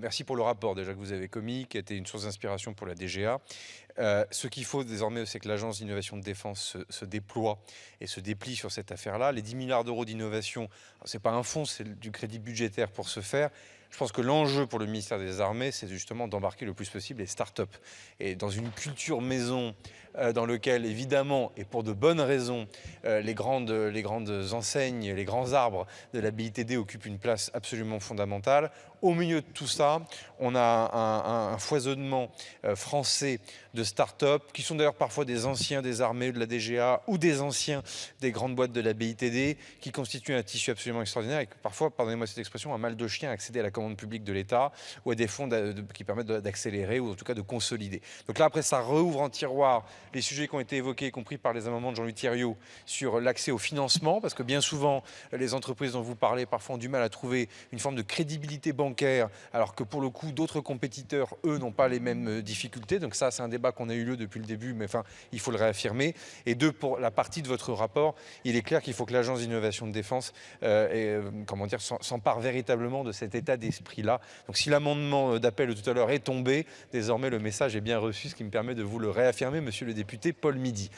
merci pour le rapport déjà que vous avez commis, qui a été une source d'inspiration pour la DGA. Ce qu'il faut désormais, c'est que l'Agence d'innovation de défense se déploie et se déplie sur cette affaire-là. Les 10 milliards d'euros d'innovation, ce n'est pas un fonds, c'est du crédit budgétaire pour ce faire. Je pense que l'enjeu pour le ministère des Armées, c'est justement d'embarquer le plus possible les start-up. Et dans une culture maison, dans lequel, évidemment, et pour de bonnes raisons, les grandes enseignes, les grands arbres de la BITD occupent une place absolument fondamentale. Au milieu de tout ça, on a un foisonnement français de start-up, qui sont d'ailleurs parfois des anciens des armées, de la DGA, ou des anciens des grandes boîtes de la BITD, qui constituent un tissu absolument extraordinaire et que parfois, pardonnez-moi cette expression, un mal de chien à accéder à la commande publique de l'État ou à des fonds qui permettent d'accélérer ou en tout cas de consolider. Donc là, après, ça rouvre en tiroir les sujets qui ont été évoqués, y compris par les amendements de Jean-Louis Thiriot, sur l'accès au financement, parce que bien souvent, les entreprises dont vous parlez parfois ont du mal à trouver une forme de crédibilité bancaire, alors que pour le coup, d'autres compétiteurs, eux, n'ont pas les mêmes difficultés. Donc ça, c'est un débat qu'on a eu lieu depuis le début, mais enfin, il faut le réaffirmer. Et deux, pour la partie de votre rapport, il est clair qu'il faut que l'Agence d'innovation de défense s'empare véritablement de cet état d'esprit-là. Donc si l'amendement d'appel de tout à l'heure est tombé, désormais le message est bien reçu, ce qui me permet de vous le réaffirmer, monsieur le député Paul Midi.